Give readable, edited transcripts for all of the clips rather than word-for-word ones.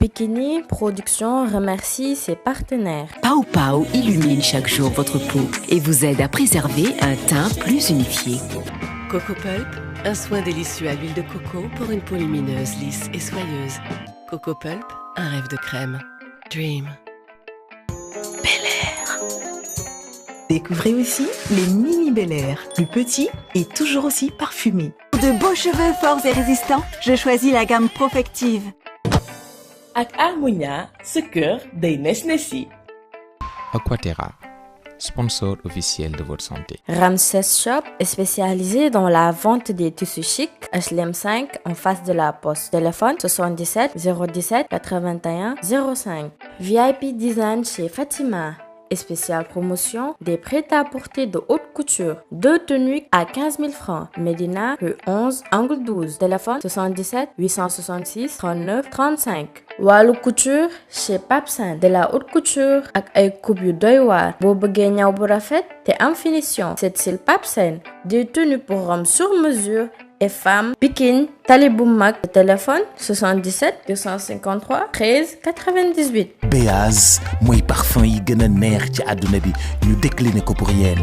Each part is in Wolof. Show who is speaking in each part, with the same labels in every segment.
Speaker 1: Pikini Production remercie ses partenaires.
Speaker 2: Pau Pau illumine chaque jour votre peau et vous aide à préserver un teint plus unifié.
Speaker 3: Coco Pulp, un soin délicieux à l'huile de coco pour une peau lumineuse, lisse et soyeuse. Coco Pulp, un rêve de crème. Dream.
Speaker 2: Bel Air.
Speaker 4: Découvrez aussi les mini Bel Air, plus petits et toujours aussi parfumés.
Speaker 5: Pour de beaux cheveux forts et résistants, je choisis la gamme Profective.
Speaker 6: Ak Harmonia, ce cœur day nes-nesi.
Speaker 7: Aquaterra, sponsor officiel de votre santé.
Speaker 1: Ramses Shop est spécialisé dans la vente des tissus chics. HLM 5 en face de la poste. Téléphone 77 017 81 05. VIP Design chez Fatima. Et spéciale promotion des prêt-à-porter de haute couture. 2 tenues à 15 000 francs. Médina, rue 11, angle 12. Téléphone 77 866 39 35. Wàllu couture chez Papsan. De la haute couture ak ay coupe yu doy waar. Boo bëggee ñaw bu rafet te am finition. C'est style Papsan. Des tenues pour hommes sur mesure et femmes. Pikine, Tali bu mag. Téléphone 77 253 13 98.
Speaker 8: Béaz mooy parfum yi gën a neex ci àdduna bi ñu décliné ko pour yéen.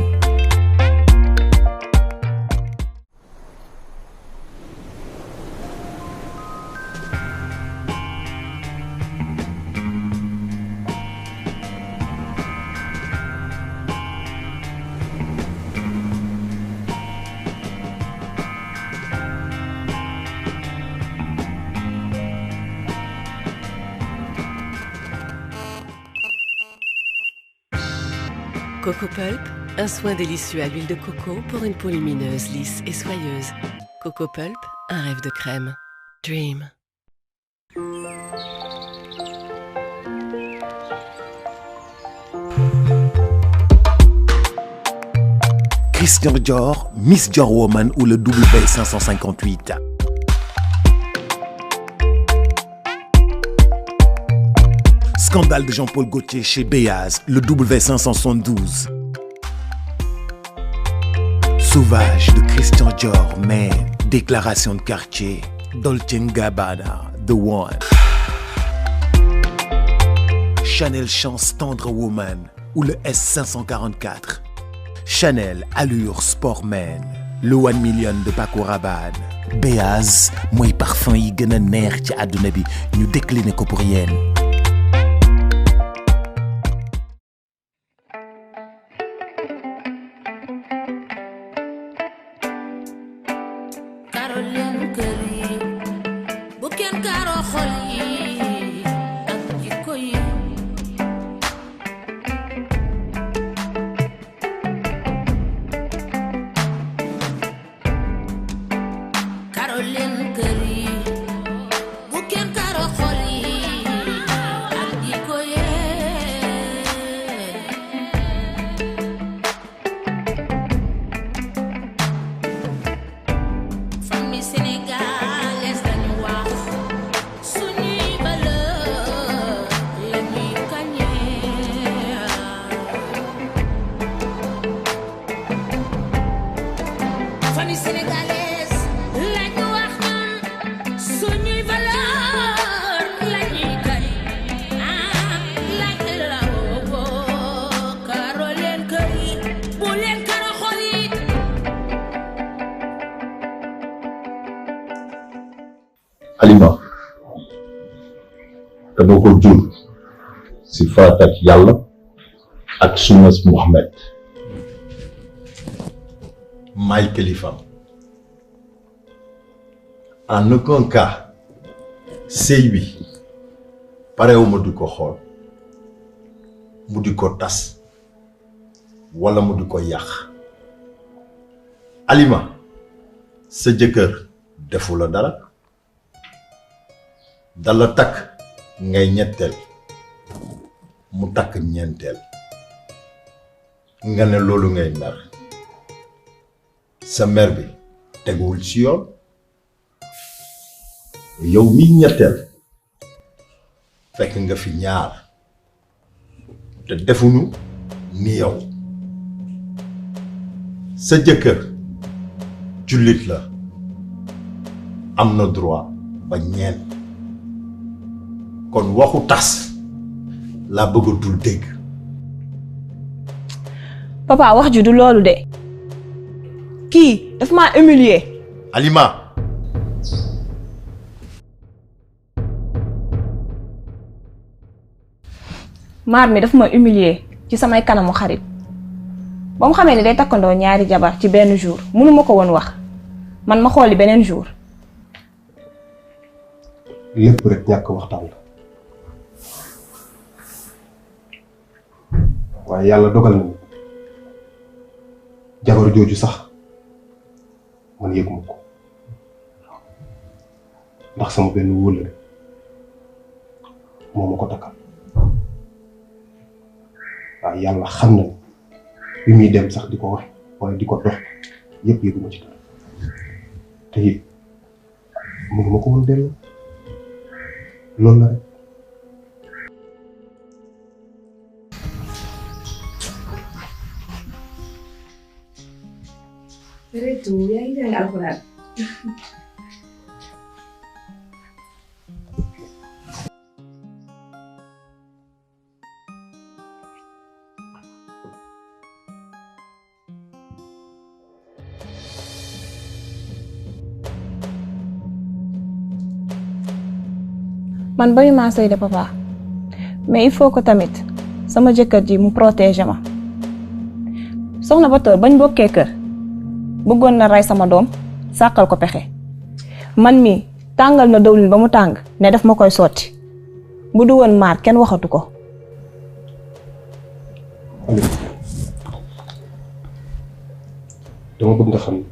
Speaker 3: Coco Pulp, un soin délicieux à l'huile de coco pour une peau lumineuse, lisse et soyeuse. Coco Pulp, un rêve de crème. Dream.
Speaker 8: Christian Dior, Miss Dior Woman ou le W558. Scandale de Jean-Paul Gaultier chez Béaz, le W572. Sauvage de Christian Dior, mais déclaration de quartier, Dolce & Gabbana, The One. Chanel Chance Tendre Woman ou le S544. Chanel Allure Sportman, le 1 Million de Paco Rabanne. Béaz mooy parfum yi gën a neex ci àdduna bi ñu décliné ko pour yéen.
Speaker 9: Halima dama ko jur si farat ak Yàlla ak sunnas Muhammad.
Speaker 10: Maay kilifa. En aucun cas sëy bi parewuma di ko xool mu di ko tas wala mu di ko yàq. Halima sa jëkkër defu la dara dala takk ngay ñetteel mu takk ñeenteel nga ne loolu ngay mer sa mer bi teguwul ci yoon yow mi ñetteel fekk nga fi ñaar te defuñu ni yow sa jëkkër jullit la am na droit ba ñeent kon waxu tas laa bëggatul dégg.
Speaker 11: papa wax ju du loolu de kii daf maa humilier.
Speaker 10: Alima.
Speaker 11: maar mi daf ma humilier ci samay kanamu xarit ba mu xamee ne day takkandoo ñaari jabar ci benn jour mënu ma ko woon wax man ma xooli beneen jour.
Speaker 12: lépp rek ñàkk waxtaan la waaye yàlla dogal na jabar jooju sax man yëguma ko ndax sama benn wóllëre moo ma ko takkal waaye yàlla xam na bi muy dem sax di ko wax wala di ko dox yëpp yëguma ci dara te it mënuma ko woon delloo loolu la rek.
Speaker 13: Retu yaa ngi jàng alxuraan.
Speaker 11: man bañu maa sëy de papa mais il faut que tamit sama jëkkër ji mu protéger ma soxna Batoor bañ bokkee kër bëggoon na rey sama doom sàkkal ko pexe man mi tàngal na dawlin ba mu tàng ne daf ma koy sotti bu du woon maar kenn waxatu ko.
Speaker 12: dama bëgg nga xam ne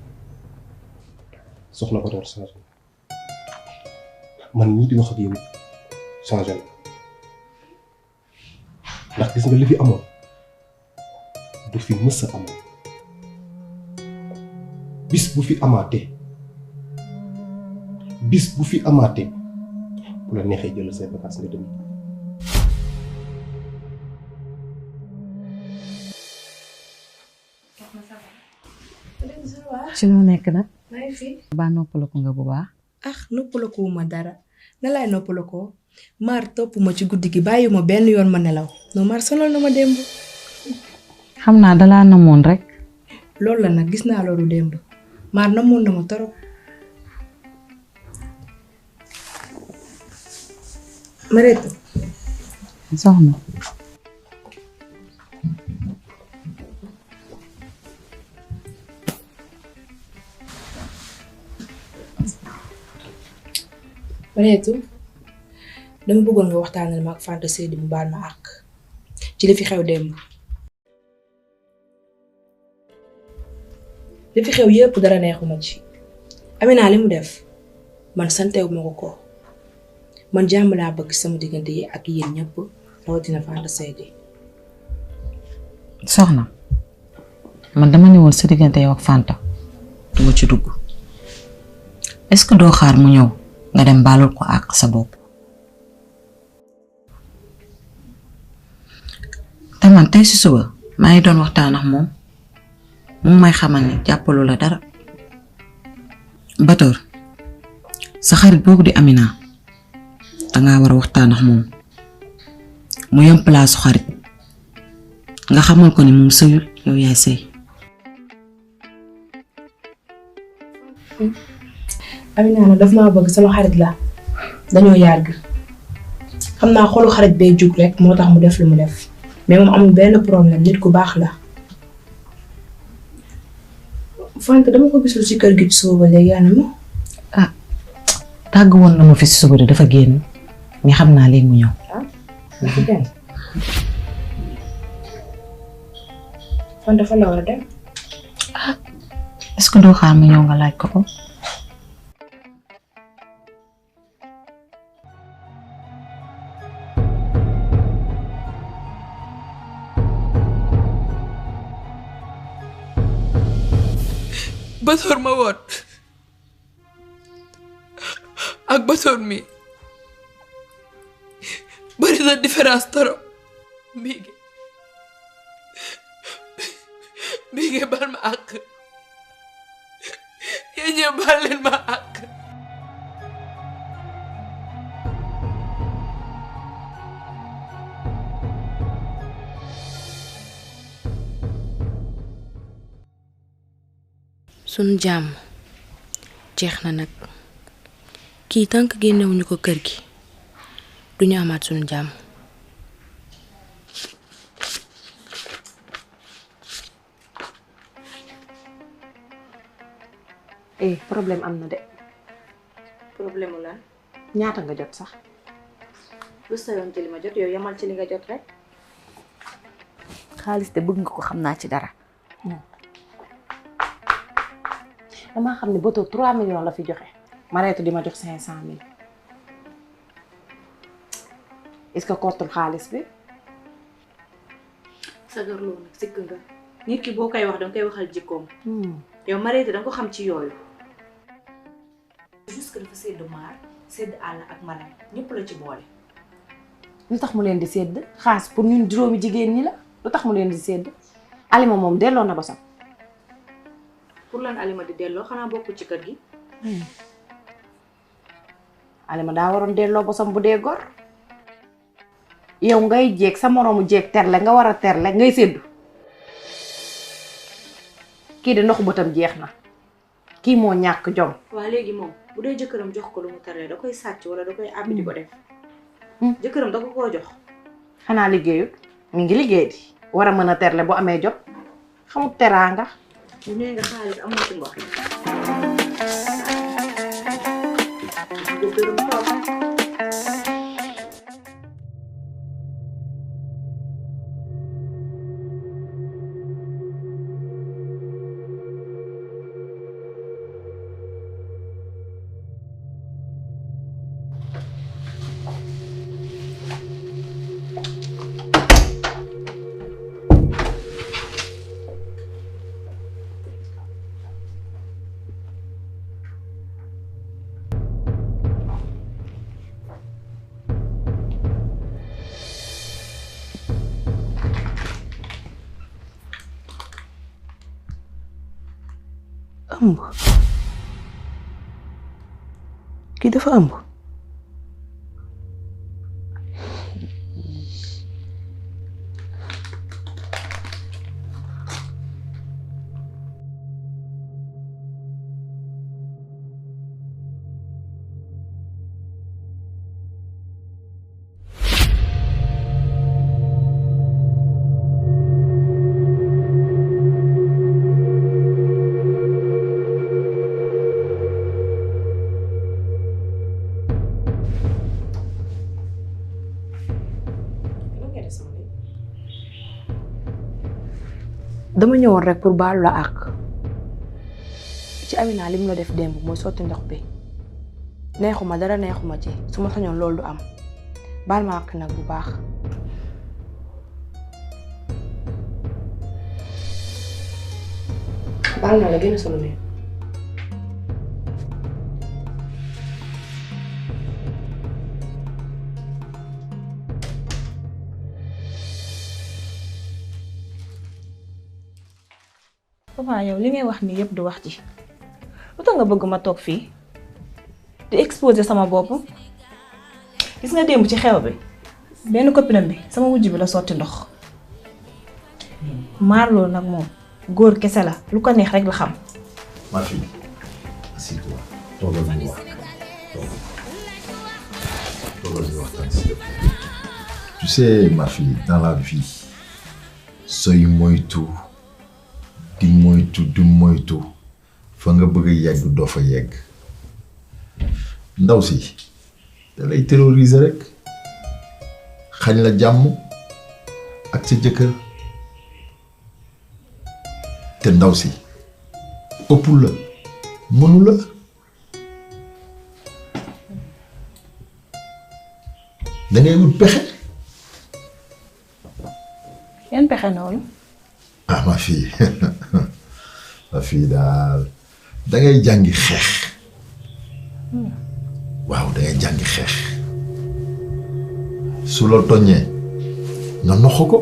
Speaker 12: soxna Batoor changé man ñii di wax ak yow changé na ndax gis nga li fi amoon du fi mës a amoon bis bu fi amaatee bu la neexee jël say vacances nga dem.
Speaker 14: ci loo nekk nag.
Speaker 13: maa ngi fi.
Speaker 14: baa noppaloo nga bu baax.
Speaker 13: ah noppaloo ma dara na laay noppaloo ko maar topp ma ci guddi gi bàyyi ma benn yoon ma nelaw non maar sonal na ma démb.
Speaker 14: xam naa dalaa namoon rek.
Speaker 13: loolu la nag gis naa loolu démb maar namoon na ma torop. Mareetu.
Speaker 14: soxna.
Speaker 13: Mareetu dama bëggoon nga waxtaanal ma ak Fanta Seydi mu baal ma àq ci li fi xew démb. li fi xew yépp dara neexuma ci Amina li mu def man santewu ma ko man jàmm laa bëgg sama diggante yi ak yéen ñëpp rawatina Fanta Seydi.
Speaker 14: soxna man dama ne woon sa diggante yow ak Fanta duma ci dugg est-ce que doo xaar mu ñëw nga dem baalul ko àq sa bopp. te man tey si suba maa ngi doon waxtaan ak moom mu may xamal ne jàppalu la dara. Batoor sa xarit boobu di Amina dangaa war a waxtaan ak moom mu yem place xarit nga xamal ko ni moom sëyul yow yaay sëy.
Speaker 13: Amina nag daf maa bëgg sama xarit la dañoo yàgg xam naa xolu xarit bay jug rek moo tax mu def lu mu def mais moom amul benn problème nit ku baax la. Fanta dama ko gisul ci kër gi ci suba ba léegi yaa ma.
Speaker 14: ah tàgg woon na ma fi si suba de dafa génn mais xam naa léegi mu ñëw.
Speaker 13: dafa dem. Fanta fa la war a dem.
Speaker 14: ah est-ce que doo xaar mu ñëw nga laaj ko ko.
Speaker 15: Batoor ma woon ak Batoor mi bari na différence torop Mbige baal ma àq yéen ñëpp baal leen ma àq
Speaker 13: sunu jàmm jeex na nag kii tànk génnewuñu ko kër gi duñu amaat sunu jàmm.
Speaker 11: problème am na de.
Speaker 16: problème mu lan.
Speaker 11: ñaata nga jot sax.
Speaker 16: lu sa yoon ci li ma jot yow yamal ci li nga jot rek.
Speaker 11: xaalis de bëgg nga ko xam naa ci dara. damaa xam ne Boto 3 millions la fi joxe. Mareetu di ma jox 500 000. est-ce que kottul xaalis bi.
Speaker 16: sagar loolu nag sikk nga. nit ki boo koy wax danga koy waxal jikkoom. yow Mareetu danga ko xam ci yooyu. juste que dafa sedd maar sedd àll ak malam ñëpp la ci boole.
Speaker 11: lu tax mu leen di sedd xaas pour ñun juróomi jigéen ñi la lu tax mu leen di sedd Alima moom delloo na bosam.
Speaker 16: pour lan Alima di delloo xanaa bokku ci kër gi.
Speaker 11: Alima daa waroon delloo bosam bu dee gor. yow ngay jeeg sa moroomu jeeg terle nga war a terle ngay seddu. kii de ndoxu bëtam jeex na kii moo ñàkk jom.
Speaker 16: waa léegi moom bu dee jëkkëram jox ko lu mu terle da koy sàcc wala da koy àbbi di ko def. jëkkëram da ko koo jox.
Speaker 11: xanaa liggéeyut mi ngi liggéey di war a mën a terle bu amee jot xamut teraanga.
Speaker 16: bu nee nga xaalis amoo ci ngor.
Speaker 11: ëmb kii dafa ëmb. dama ñëwoon rek pour baalu la àq ci Amina li mu la def démb mooy sotti ndox bi neexuma dara neexuma ci su ma sañoon loolu du am baal ma àq nag bu baax. baal naa la gën a solo ne.
Speaker 17: papa yow li ngay wax nii yëpp du wax ci lu tax nga bëgg ma toog fii di exposer sama bopp gis nga démb ci xew bi benn copinam bi sama wujj bi la sotti ndox Marlo nag moom góor kese la lu ko neex rek la xam.
Speaker 10: Ma fille, assieds-toi. Toogal ñu wax. Toogal ñu waxtaan s'il te plaît. Tu sais ma fille, dans la vie sooy moytu di moytu fa nga bëgg a yegg doo fa yegg ndaw si da lay terroriser rek xañ la jàmm ak sa jëkkër te ndaw si ëpp la mënu la da ngay wut pexe.
Speaker 17: yan pexe noonu.
Speaker 10: ah ma fille ma fille daal da ngay jàngi xeex waaw da ngay jàngi xeex su la toññee nga nox ko.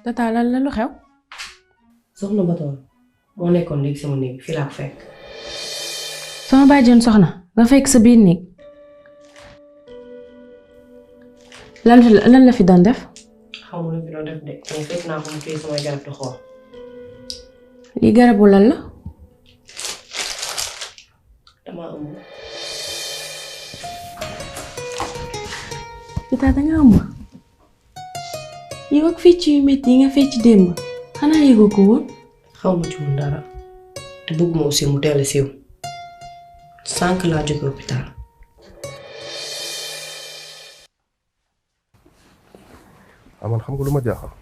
Speaker 11: tata lan la lu xew.
Speaker 13: soxna Batoor moo nekkoon léegi sama néeg fii laa ko fekk.
Speaker 11: sama bàjjen soxna.
Speaker 1: nga fekk sa biir néeg lan la fi doon def.
Speaker 13: xaw ma lu fi doon def de mais fekk naa ko mu téye samay garab di xool.
Speaker 1: lii garabu lan la.
Speaker 13: dama ëmb.
Speaker 1: Tata danga ëmb. yow ak fecc yu metti yi nga fecc démb xanaa yëgoo ko woon.
Speaker 13: xaw ma ci woon dara te bëgguma aussi mu teel a siiw sànq laa jóge hôpital.
Speaker 12: aman xam nga lu ma jaaxal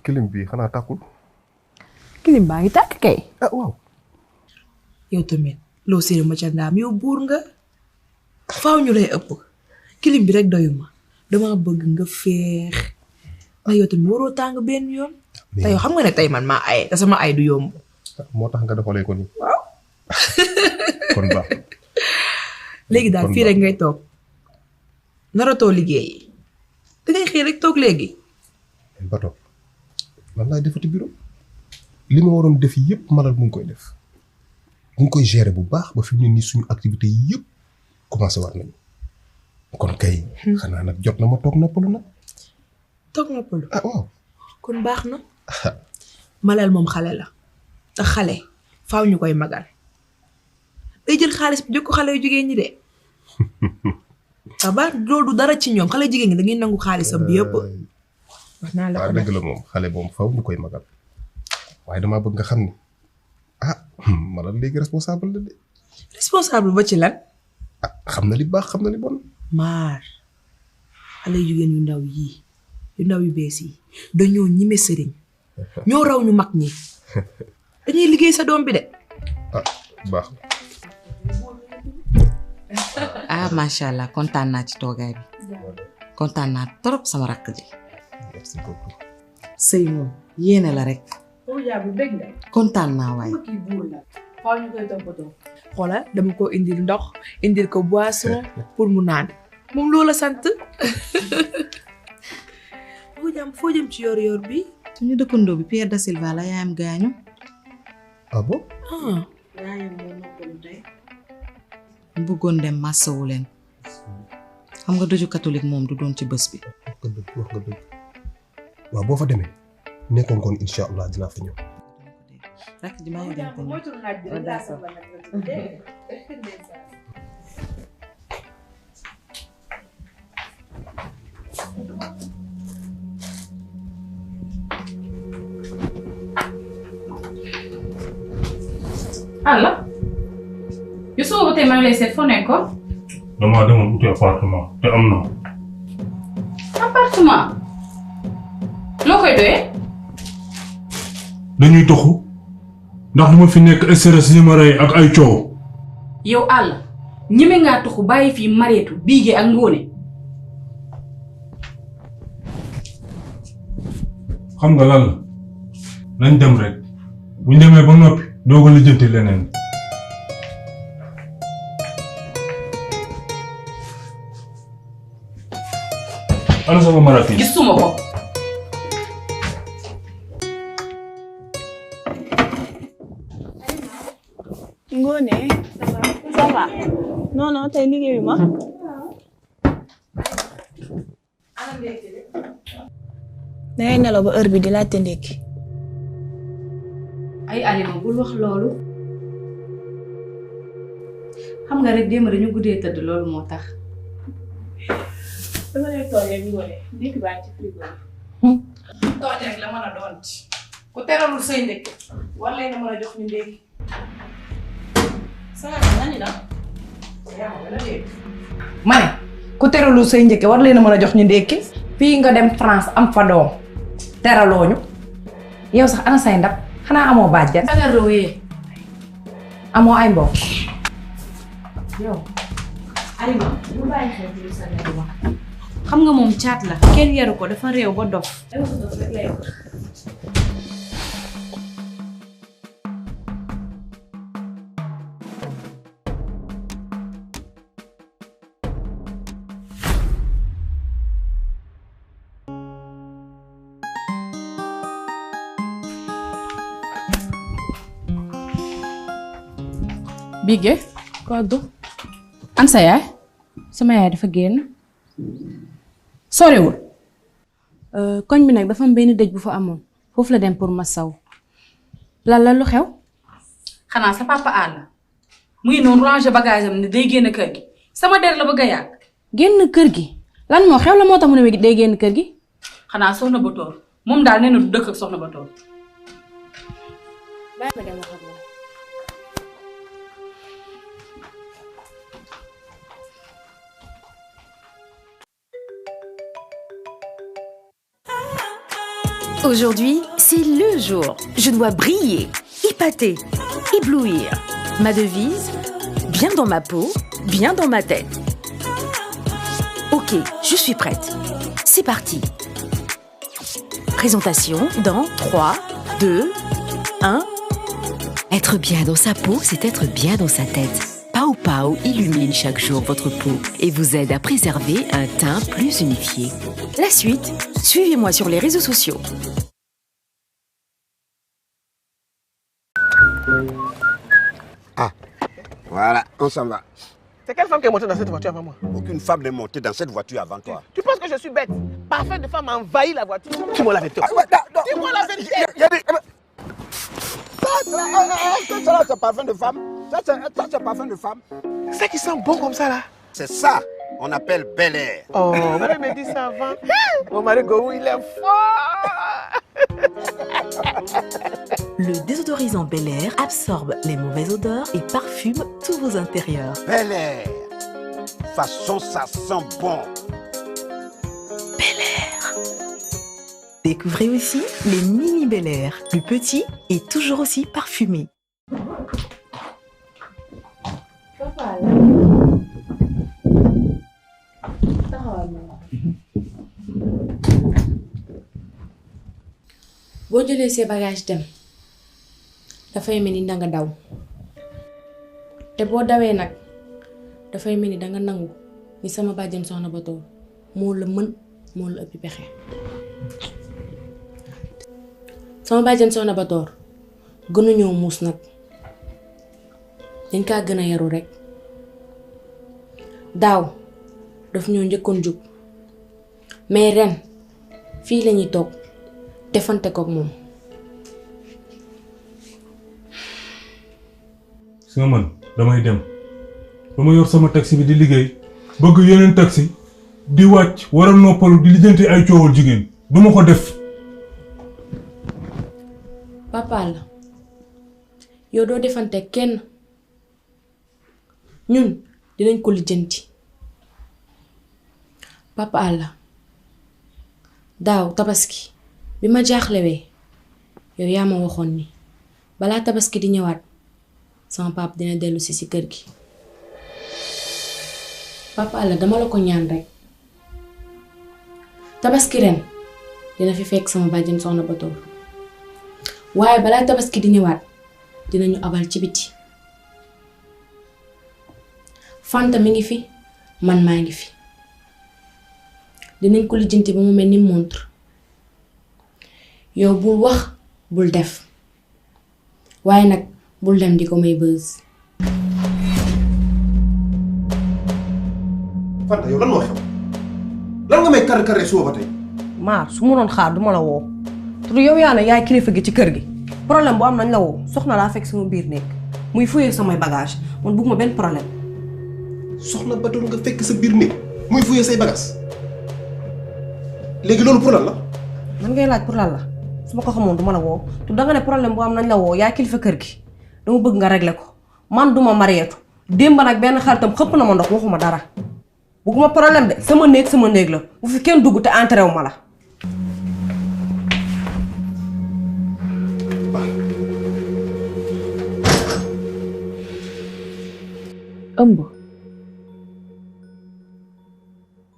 Speaker 12: kilim bi xanaa tàkkul.
Speaker 18: kilim baa ngi tàkk kay.
Speaker 12: ah waaw.
Speaker 13: yow tamit loo séen ma ca ndaam yow buur nga faaw ñu lay ëpp kilim bi rek doyuma dama bëgg nga feex ndax yow tamit waroo tàng benn yoon. te yow xam nga ne tey man maa ay te sama ay du yomb.
Speaker 12: moo tax nga defalee ko nii.
Speaker 13: waaw.
Speaker 12: kon baax.
Speaker 13: léegi daal fii rek ngay toog naratoo liggéey dangay xëy rek toog léegi.
Speaker 12: ba toog lan laay defati bureau li ma waroon def yëpp Malal mu ngi koy def mu ngi koy gérer bu baax ba fi mu ne nii suñu activité yëpp commencé war nañu kon kay. xanaa nag jot na ma toog noppalu nag.
Speaker 13: toog noppalu.
Speaker 12: ah waaw.
Speaker 13: kon baax na. Malal moom xale la te xale faaw ñu koy magal day jël xaalis bi jox ko xale yu jigéen ñi de. ah ba loolu du dara ci ñoom xale jigéen ñi dañuy nangu xaalisam bi yëpp. wax naa la ko
Speaker 12: dëgg la moom xale moom faaw ñu koy magal waaye damaa bëgg nga xam ni ah Malal léegi responsable la de.
Speaker 13: responsable ba ci lan.
Speaker 12: ah xam na li baax xam na li bon.
Speaker 13: maar xale jigéen yu ndaw yii yu ndaw yu bees yi dañoo ñime sëriñ ñoo raw ñu mag ñi dañuy liggéey sa doom bi de.
Speaker 12: ah baax na.
Speaker 14: ah macha allah kontaan naa ci toogaay bi kontaan naa trop sama rakk ji.
Speaker 12: merci beaucoup.
Speaker 14: sëy moom yéene la rek. kontaan naa waaye.
Speaker 13: faaw ñu koy toppatoo. xoolal dama ko indil ndox indil ko boisson pour mu naan moom loola sant. foo jëm ci yor-yor bi.
Speaker 14: suñu dëkkandoo bi Pierre da Silva la yaayam gaañu.
Speaker 12: ah bon.
Speaker 13: yaayam moo noppalu tey.
Speaker 14: mu bëggoon dem massawu leen xam nga dëju catholique moom du doon ci bés bi.
Speaker 12: wax nga dëgg waaw boo fa demee nekkoon kon incha allah dinaa fa ñëw.
Speaker 14: rakk ji maa ngi dem tamit.
Speaker 19: Allah yu soo ba tey maa ngi lay seet foo nekkoon.
Speaker 9: damaa demoon uti appartement te am na.
Speaker 19: appartement loo koy doyee.
Speaker 9: dañuy toxu ndax lu ma fi nekk stress yi ma rey ak ay coow.
Speaker 19: yow àll ñeme ngaa toxu bàyyi fii Mareetu Biige ak Ngóone.
Speaker 9: xam nga lan la nañ dem rek bu ñu demee ba noppi doog a lijjanti leneen. ana sama marathi.
Speaker 19: gisuma ko.
Speaker 11: Ngóone ça va non non tey liggéeyu ma. dangay nelaw ba heure bi di laajte ndékki.
Speaker 19: ay Alima bul wax loolu. xam nga rek démb dañu guddee tëdd loolu moo tax.
Speaker 11: dama lay toogee Ngóone ndékki baa ngi ci frigo bi.
Speaker 13: tooñ rek la mën a doon ku teralul say ndékki war leen a mën a jox ñu ndékki. ma ne ku teralul say njëkke war leen a mën a jox ñu ndékki fii nga dem France am fa doom teralooñu yow sax ana say ndab xanaa amoo bàjjan amoo ay mbokk yow
Speaker 19: Alima bu bàyyi xel ci sa nekk wax xam nga moom caat la kenn yaru ko dafa réew ba dof.
Speaker 15: Biige
Speaker 19: koddu an sa yaay sama yaay dafa génn sorewul koñ bi nag dafa am benn dëj bu fa amoon foofu la dem pour ma saw lan la lu xew xanaa sa papa àll mu ngi noonu ranger bagage am ne day génn kër gi sama der la bëgg a yàgg génn kër gi lan moo xew la moo tax mu ne day génn kër gi xanaa soxna Batoor moom daal nee na du dëkk ak soxna Batoor bàyyi ma dem wax ak moom.
Speaker 2: Aujourd'hui, c'est le jour. Je dois briller, épater, éblouir. Ma devise, bien dans ma peau, bien dans ma tête. Ok, je suis prête. C'est parti. Présentation dans 3, 2, 1. Être bien dans sa peau, c'est être bien dans sa tête. Pao Pao illumine chaque jour votre peau et vous aide à préserver un teint plus unifié. La suite, suivez-moi sur les réseaux sociaux.
Speaker 20: Ah, voilà, on s'en va.
Speaker 21: C'est quelle femme qui est montée dans cette voiture avant moi?
Speaker 20: Aucune femme n'est montée dans cette voiture avant toi.
Speaker 21: Tu penses que je suis bête? Parfait de femme a envahi la voiture. Dis-moi la vérité. Dis-moi la vérité.
Speaker 20: Ça, c'est parfum de femme. Ça, c'est parfum de femme.
Speaker 21: C'est qui sent bon comme ça, là?
Speaker 20: C'est ça, on appelle Bel Air.
Speaker 21: Oh, vous me dit ça avant. Mon mari Gou, il est fort.
Speaker 4: Le désodorisant Bel Air absorbe les mauvaises odeurs et parfume tous vos intérieurs.
Speaker 20: Bel Air. Façon, ça sent bon.
Speaker 4: Bel Air. Découvrez aussi les mini Bel Air, plus petits et toujours aussi parfumés.
Speaker 19: boo jëlee ses bagages dem dafay mel ni danga daw te boo dawee nag dafay mel ni danga nangu ni sama bàjjen soxna Batoor moo la mën moo la ëppi pexe sama bàjjen soxna Batoor gënuñoo muus nag dañ kaa gën a yaru rek daaw daf ñoo njëkkoon jug mais ren fii lañuy toog defante kook moom.
Speaker 22: su nga man damay dem ba ma yor sama taxi bi di liggéey bëgg yeneen taxi di wàcc war a noppalu di lijjanti ay coowal jigéen du ma ko def.
Speaker 19: papa la yow doo defante kenn ñun dinañ ko lijjanti papa la daaw tabaski bi ma jaaxlewee yow yaa ma waxoon ni balaa tabaski di ñëwaat sama papa dina dellu si kër gi papa la dama la ko ñaan rek tabaski ren dina fi fekk sama bàjjen soxna Batoor waaye balaa tabaski di ñëwaat dinañu abal ci biti Fanta mi ngi fi man maa ngi fi dinañ ko lijjanti ba mu mel ni montre yow bul wax bul def waaye nag bul dem di ko may bës.
Speaker 12: Fanta yow lan moo xew lan nga may kar suba ba tey.
Speaker 23: maar su mënoon xaar duma la woo te yow yaa ne yaay kilifa gi ci kër gi problème bu am nañ la woo soxna laa fekk sama biir nekk muy fuyee samay bagage man bëgguma benn problème.
Speaker 12: soxna Batoor nga fekk sa biir néeg muy fuyee say bagage léegi loolu pour lan la.
Speaker 23: man ngay laaj pour lan la su ma ko xamoon duma la woo te danga ne problème bu am nañ la woo yaay kilifa kër gi dama bëgg nga régler ko man duma mariyeetu démb nag benn xaritam xëpp na ma ndox waxuma dara bëgguma problème de sama néeg la bu fi kenn dugg te entré wu ma la.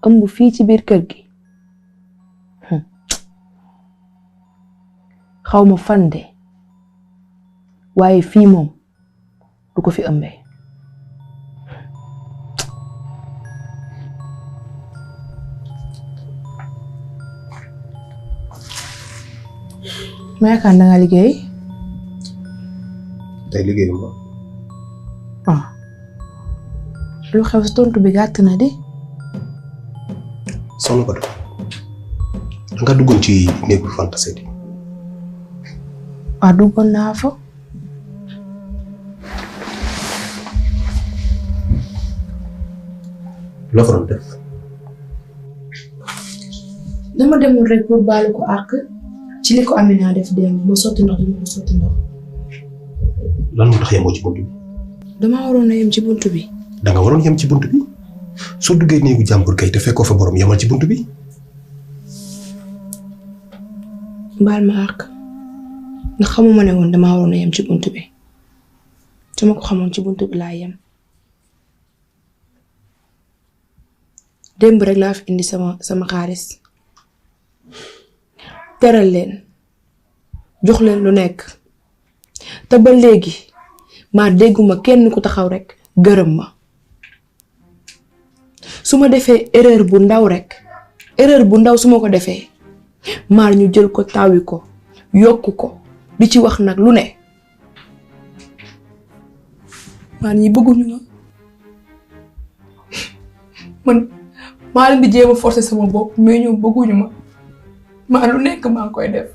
Speaker 11: ëmb fii ci biir kër gi xaw ma fan de waaye fii moom du ko fi ëmbee. ma yaakaar da nga liggéey.
Speaker 12: tey liggéeyu ma.
Speaker 19: lu xew sa tontu bi gàtt na di.
Speaker 12: soxna ko nga duggoon ci néegu Fanta Seydi.
Speaker 19: waaw duggoon naa fa.
Speaker 12: loo fa doon def.
Speaker 19: dama demul rek pour baalu ko àq ci li ko Amina def démb ma sotti ndox li ma sotti ndox.
Speaker 12: lan moo tax yemoo ci buntu bi.
Speaker 19: damaa waroon a yem ci buntu bi.
Speaker 12: da nga waroon yem ci buntu bi soo duggee néegu jàmbur kay te fekkoo fa borom yemal ci buntu bi.
Speaker 19: baal ma àq ndax xamuma ne woon damaa waroon a yem ci buntu bi su ma ko xamoon ci buntu bi laa yem. démb rek laa fi indi sama xaalis teral leen jox leen lu nekk te ba léegi maa dégguma kenn ku taxaw rek gërëm ma su ma defee erreur bu ndaw su ma ko defee maar ñu jël ko tawi ko yokk ko di ci wax nag lu ne maar ñi bëgguñu ma man maa leen di jéem a forcer sama bopp mais ñoom bëgguñu ma maa lu nekk maa koy def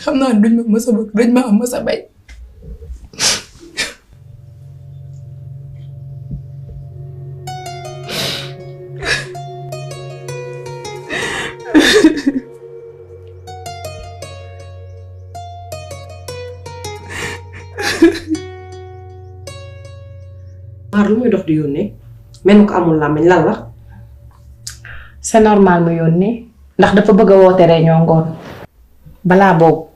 Speaker 19: xam naa duñ ma mës a bëgg dañ ma am mës a bay.
Speaker 23: maar lu muy dox di yónnee mel ko amul làmmiñ lan la.
Speaker 19: c'est normal mu yónnee ndax dafa bëgg a woote réunion ngoon balaa boobu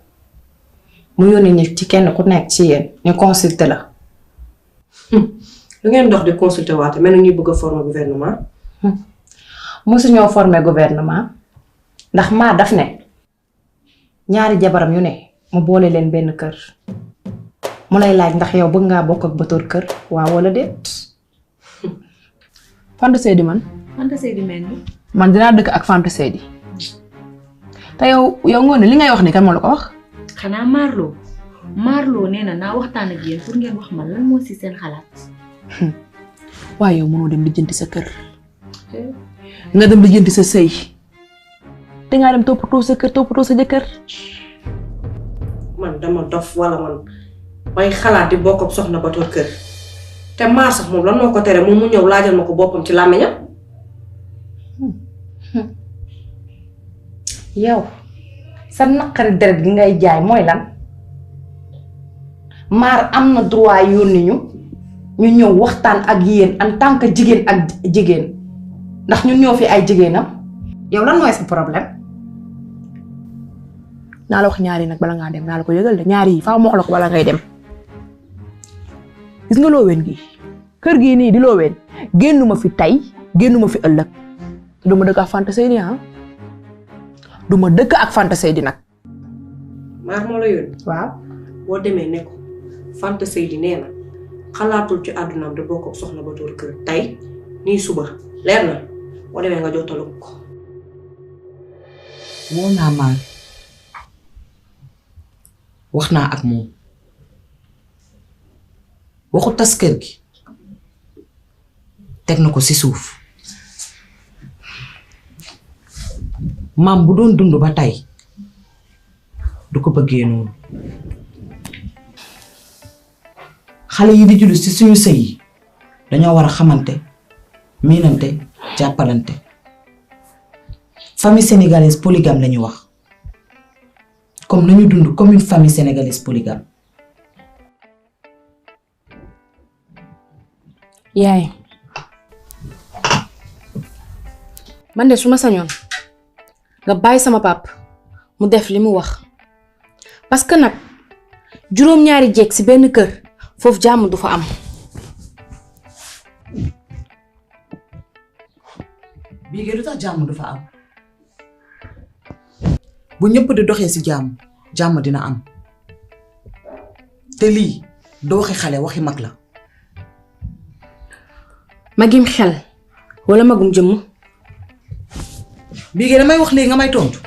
Speaker 19: mu yónnee ñi ci kenn ku nekk ci yéen ñu consulter la.
Speaker 23: lu ngeen dox di consulter waate mel na ñuy bëgg a former gouvernement.
Speaker 19: mosu ñoo former gouvernement ndax maa daf ne ñaari jabaram yu ne mu boole leen benn kër mu lay laaj ndax yow bëgg ngaa bokk ak Batoor kër waaw wala déet.
Speaker 18: Fanta Seydi man.
Speaker 16: Fanta Seydi mel ni.
Speaker 18: man dinaa dëkk ak Fanta Seydi te yow ngoone li ngay wax ni kan moo la ko wax.
Speaker 16: xanaa Marlo nee na naa waxtaan ak yéen pour ngeen wax ma lan moo ci seen xalaat.
Speaker 18: waaye yow mënoo dem lijjanti sa kër nga dem lijjanti sa sëy te ngaa dem toppatoo sa kër toppatoo sa jëkkër.
Speaker 23: man dama dof wala man may xalaat di bokk ak soxna Batoor kër te maar sax moom lan moo ko tere moom mu ñëw laajal ma ko boppam ci làmmiñam.
Speaker 19: yow sa naqari deret gi ngay jaay mooy lan maar am na droit yónni ñu ñëw waxtaan ak yéen en tant que jigéen ak jigéen ndax ñun ñoo fi ay jigéenam yow lan mooy sa problème.
Speaker 18: naa la wax ñaari nag bala ngaa dem naa la ko yëgal de ñaari yi faaw ma wax la ko bala ngay dem gis nga Looween gi kër gii nii di Looween génnuma fi tey génnuma fi ëllëg te duma dëkk ak Fanta Seydi duma dëkk ak Fanta Seydi nag.
Speaker 23: maar moo la yónni.
Speaker 19: waaw
Speaker 23: boo demee ne ko Fanta Seydi nee na xalaatul ci àddunaam di bokk ak soxna Batoor kër tey nii suba leer na boo demee nga jottalu ko.
Speaker 14: woo naa maar wax naa ak moom waxu tas kër gi teg na ko ci suuf maam bu doon dund ba tey du ko bëggee noonu xale yi di julli ci suñu sëy yi dañoo war a xamante miinante jàppalante famille sénégalaise polygame lañu wax comme nañu dund comme une famille sénégalaise polygame.
Speaker 19: yaay man de su ma sañoon nga bàyyi sama pap mu def li mu wax parce que nag juróom-ñaari jeeg ci benn kër foofu jàmm du fa am.
Speaker 14: bii lu tax jàmm du fa am bu ñëpp di doxee ci jàmm dina am te lii doo waxi xale waxi mag la.
Speaker 19: magim xel wala magum jëmm.
Speaker 14: bii damay wax léegi nga may tontu.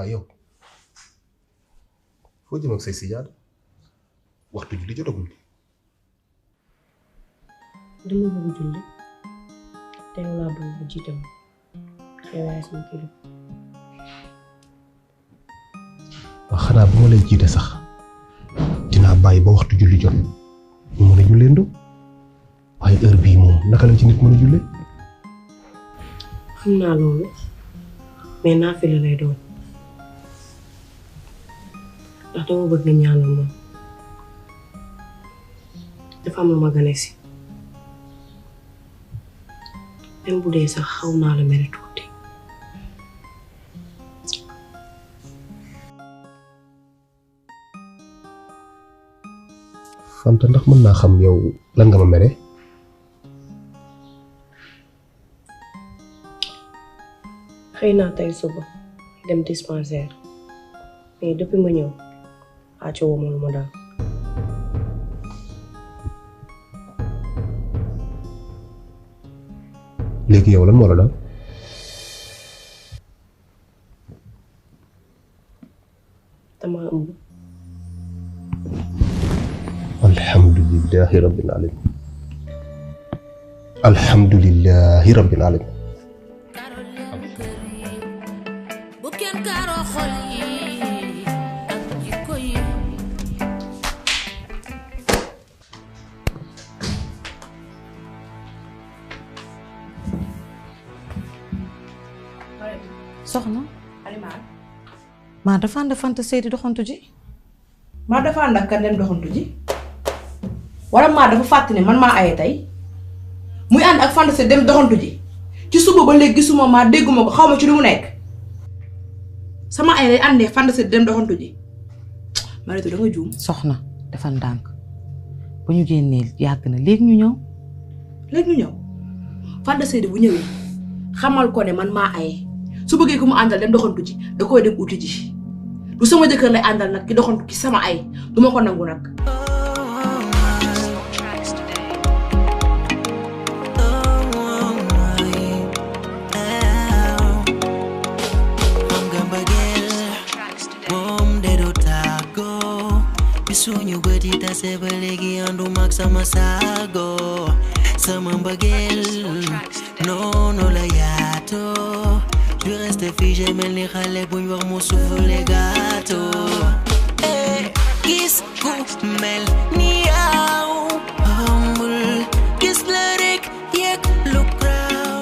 Speaker 12: waaye yow foo jëm ak say sijaada waxtu julli jotagul.
Speaker 23: dama bëgg julli te yow laa bëgg bu jiite ma yow yaay sama kilifa.
Speaker 12: waaw xanaa bu ma lay jiite sax dinaa bàyyi ba waxtu julli jot ñu mën a julleendoo waaye heure bii moom naka lañ ci nit mën a jullee.
Speaker 23: xam naa loolu mais naafila lay doon ndax dama bëgg nga ñaanal moom dafa am lu ma gane si même bu dee sax xaw naa la mere tuuti.
Speaker 12: Fanta ndax mën naa xam yow lan nga ma mere.
Speaker 23: xëy naa tey suba dem dispensaire mais depuis ma ñëw àcc woo ma lu ma daal.
Speaker 12: léegi yow lan moo la dal.
Speaker 23: dama ëmb.
Speaker 12: alhamdulillahi rabbil alamin alhamdulillahi rabbil alamin.
Speaker 23: soxna maa dafa ànd Fanta Seydi doxantu ji.
Speaker 13: maa dafa ànd ak kan dem doxantu ji wala maa dafa fàtte ne man maa aye tey muy ànd ak Fanta Seydi dem doxantu ji ci suba ba léegi gisuma maa dégguma ko xaw ma ci lu mu nekk sama ay lay àndee Fanta Seydi dem doxantu ji Mariétou da nga juum.
Speaker 23: soxna dafa ndànk bu ñu génnee yàgg na léegi ñu ñëw.
Speaker 13: léegi ñu ñëw Fanta Seydi bu ñëwee xamal ko ne man maa aye su bëggee ko mu àndal dem doxantu ji da koy dem uti ji du sama jëkkër lay àndal nag ki doxantu ki sama ay du ma ko nangu nag.
Speaker 5: suñu bët yi tase ba léegi andu mag sama sago sama mbëggeel noonu la yaatoo je reste figé mel ni xale buñ wax mu soufflé gâteau gis ku mel ni yow humble gis la rek yëg lu graw.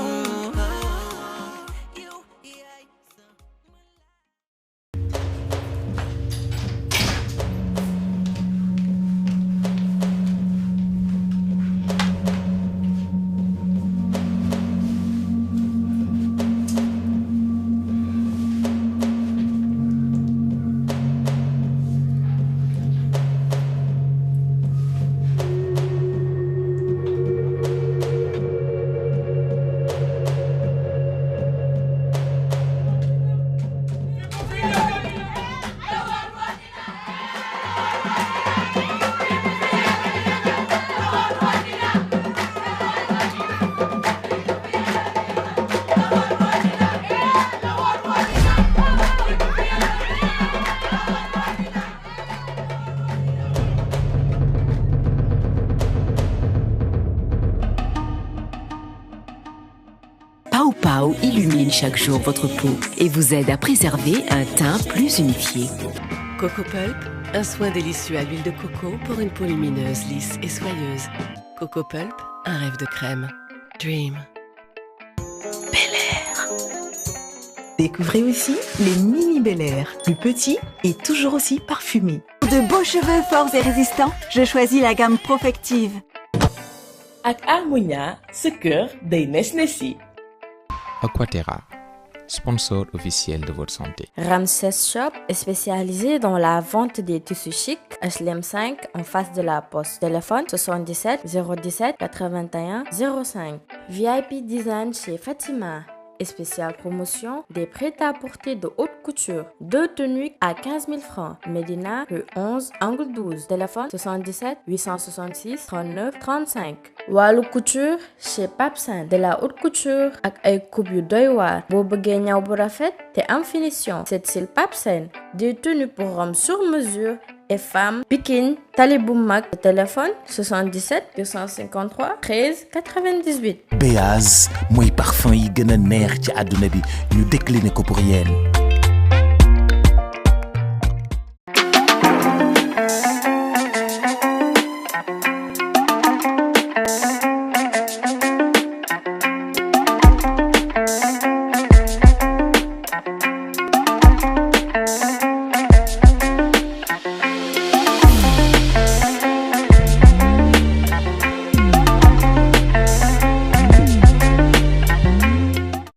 Speaker 2: Pao Pao illumine chaque jour votre peau et vous aide à préserver un teint plus unifié.
Speaker 3: Coco Pulp, un soin délicieux à l'huile de coco pour une peau lumineuse, lisse et soyeuse. Coco Pulp, un rêve de crème. Dream.
Speaker 4: Bel Air. Découvrez aussi les mini Bel Air, plus petits et toujours aussi parfumés.
Speaker 6: De beaux cheveux forts et résistants, je choisis la gamme Profective.
Speaker 7: Ak Harmonia, ce cœur day nes-nesi.
Speaker 24: Aquaterra, sponsor officiel de votre santé.
Speaker 1: Ramses Shop est spécialisé dans la vente des tissus chics HLM 5 en face de la poste. Téléphone 77 017 81 05. VIP Design chez Fatima. spéciale promotion des prêt-à-porter de haute couture. 2 tenues à 15 000 francs. Médina, rue 11, angle 12. Téléphone 77 866 39 35. Wàllu couture chez Papsen. De la haute couture ak ay coupe yu doy waar. Boo bëggee ñaw bu rafet te am finition. C'est style Papsen. Des tenues pour hommes sur mesure et femmes. Pikine, Tali bu mag. Téléphone 77 253 13 98.
Speaker 8: Béaz mooy parfum yi gën a neex ci àdduna bi ñu décliné ko pour yéen.